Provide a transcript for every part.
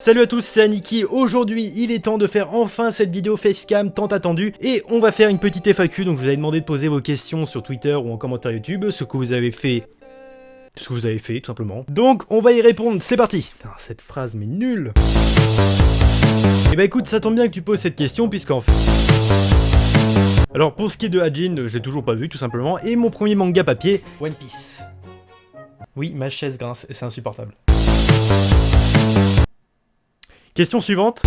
Salut à tous, c'est Aniki. Aujourd'hui, il est temps de faire enfin cette vidéo facecam tant attendue et on va faire une petite FAQ. Donc je vous avais demandé de poser vos questions sur Twitter ou en commentaire YouTube, ce que vous avez fait, tout simplement. Donc on va y répondre, c'est parti. Putain, cette phrase mais nulle. Et bah écoute, ça tombe bien que tu poses cette question puisqu'en fait... Alors pour ce qui est de Hajin, je l'ai toujours pas vu tout simplement, et mon premier manga papier, One Piece. Oui, ma chaise grince et c'est insupportable. Question suivante.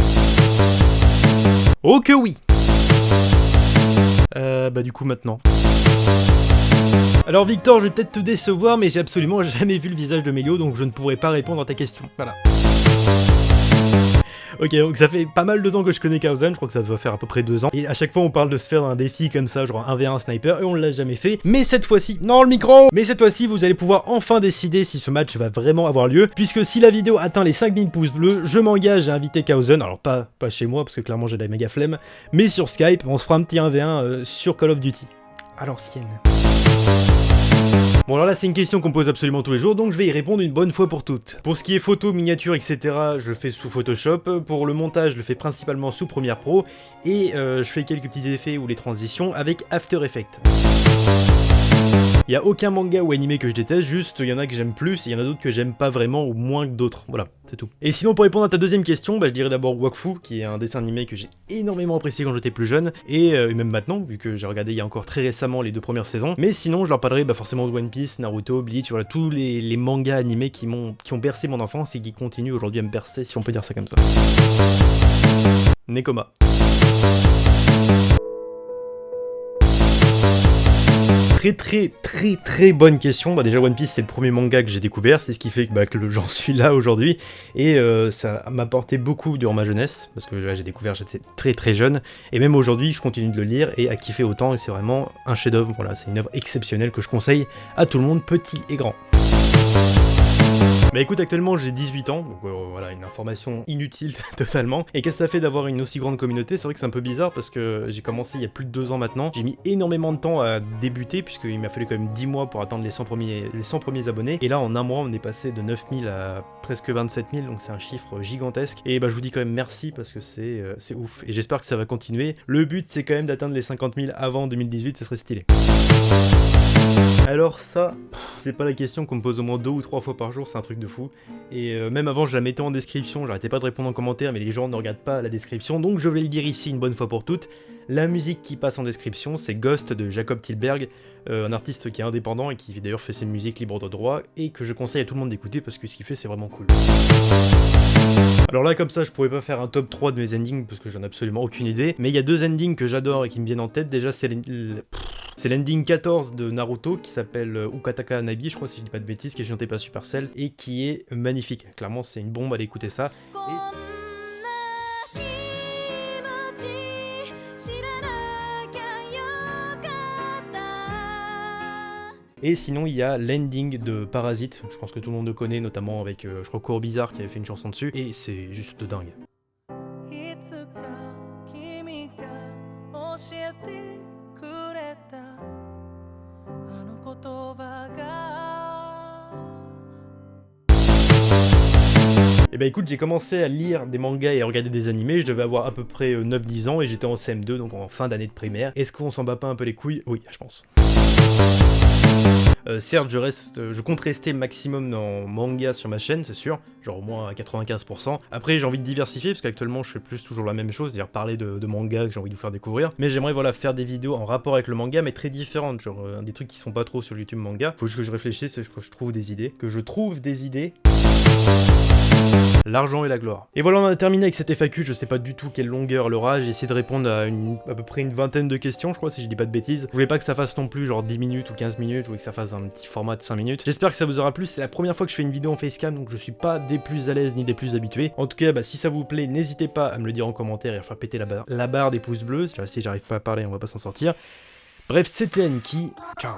Oh que oui. Bah du coup maintenant. Alors Victor, je vais peut-être te décevoir, mais j'ai absolument jamais vu le visage de Melio, donc je ne pourrai pas répondre à ta question. Voilà. Ok, donc ça fait pas mal de temps que je connais Kaozen, je crois que ça doit faire à peu près 2 ans. Et à chaque fois on parle de se faire un défi comme ça, genre 1v1 sniper, et on l'a jamais fait. Mais cette fois-ci, non le micro. Mais cette fois-ci, vous allez pouvoir enfin décider si ce match va vraiment avoir lieu. Puisque si la vidéo atteint les 5000 pouces bleus, je m'engage à inviter Kaozen, alors pas chez moi, parce que clairement j'ai de la méga flemme, mais sur Skype, on se fera un petit 1v1 sur Call of Duty. À l'ancienne. Bon alors là c'est une question qu'on me pose absolument tous les jours, donc je vais y répondre une bonne fois pour toutes. Pour ce qui est photo, miniature, etc, je le fais sous Photoshop. Pour le montage, je le fais principalement sous Premiere Pro. Et je fais quelques petits effets ou les transitions avec After Effects. Il n'y a aucun manga ou animé que je déteste, juste il y en a que j'aime plus et il y en a d'autres que j'aime pas vraiment ou moins que d'autres. Voilà, c'est tout. Et sinon pour répondre à ta deuxième question, bah, je dirais d'abord Wakfu, qui est un dessin animé que j'ai énormément apprécié quand j'étais plus jeune, et même maintenant, vu que j'ai regardé il y a encore très récemment les 2 premières saisons. Mais sinon je leur parlerai forcément de One Piece, Naruto, Bleach, voilà, tous les mangas animés qui ont bercé mon enfance et qui continuent aujourd'hui à me bercer, si on peut dire ça comme ça. Nekoma. Très bonne question. Bah déjà One Piece c'est le premier manga que j'ai découvert, c'est ce qui fait que j'en suis là aujourd'hui, et ça m'a apporté beaucoup durant ma jeunesse, parce que là, j'ai découvert, j'étais très jeune, et même aujourd'hui je continue de le lire et à kiffer autant, et c'est vraiment un chef-d'œuvre. Voilà, c'est une œuvre exceptionnelle que je conseille à tout le monde, petit et grand. Bah écoute, actuellement j'ai 18 ans, donc voilà, une information inutile totalement. Et qu'est-ce que ça fait d'avoir une aussi grande communauté? C'est vrai que c'est un peu bizarre parce que j'ai commencé il y a plus de 2 ans maintenant. J'ai mis énormément de temps à débuter puisqu'il m'a fallu quand même 10 mois pour atteindre les 100 premiers abonnés. Et là en un mois on est passé de 9000 à presque 27 000, donc c'est un chiffre gigantesque. Et bah je vous dis quand même merci parce que c'est ouf. Et j'espère que ça va continuer. Le but c'est quand même d'atteindre les 50 000 avant 2018, ça serait stylé. Alors ça, c'est pas la question qu'on me pose au moins 2 ou 3 fois par jour, c'est un truc de fou. Et même avant je la mettais en description, j'arrêtais pas de répondre en commentaire, mais les gens ne regardent pas la description, donc je vais le dire ici une bonne fois pour toutes. La musique qui passe en description, c'est Ghost de Jacob Tilberg, un artiste qui est indépendant et qui d'ailleurs fait ses musiques libres de droit, et que je conseille à tout le monde d'écouter parce que ce qu'il fait c'est vraiment cool. Alors là comme ça je pourrais pas faire un top 3 de mes endings parce que j'en ai absolument aucune idée, mais il y a 2 endings que j'adore et qui me viennent en tête. Déjà c'est l'ending 14 de Naruto qui s'appelle Ukataka Nabi, je crois si je dis pas de bêtises, qui est chanté par Supercell et qui est magnifique. Clairement c'est une bombe, allez écouter ça. Et sinon il y a l'ending de Parasite, je pense que tout le monde le connaît, notamment avec je crois Cour Bizarre qui avait fait une chanson dessus, et c'est juste dingue. Et bah écoute, j'ai commencé à lire des mangas et à regarder des animés, je devais avoir à peu près 9-10 ans et j'étais en CM2, donc en fin d'année de primaire. Est-ce qu'on s'en bat pas un peu les couilles? Oui, je pense. Certes, je compte rester maximum dans manga sur ma chaîne, c'est sûr, genre au moins à 95%. Après, j'ai envie de diversifier, parce qu'actuellement, je fais plus toujours la même chose, c'est-à-dire parler de manga que j'ai envie de vous faire découvrir. Mais j'aimerais, voilà, faire des vidéos en rapport avec le manga, mais très différentes, genre des trucs qui sont pas trop sur YouTube manga. Faut juste que je réfléchisse et que je trouve des idées. L'argent et la gloire. Et voilà, on a terminé avec cette FAQ, je sais pas du tout quelle longueur elle aura, j'ai essayé de répondre à peu près une vingtaine de questions, je crois, si je dis pas de bêtises. Je voulais pas que ça fasse non plus genre 10 minutes ou 15 minutes, je voulais que ça fasse un petit format de 5 minutes. J'espère que ça vous aura plu, c'est la première fois que je fais une vidéo en facecam, donc je suis pas des plus à l'aise ni des plus habitués. En tout cas, si ça vous plaît, n'hésitez pas à me le dire en commentaire et à faire péter la barre des pouces bleus. Si j'arrive pas à parler, on va pas s'en sortir. Bref, c'était Aniki, ciao.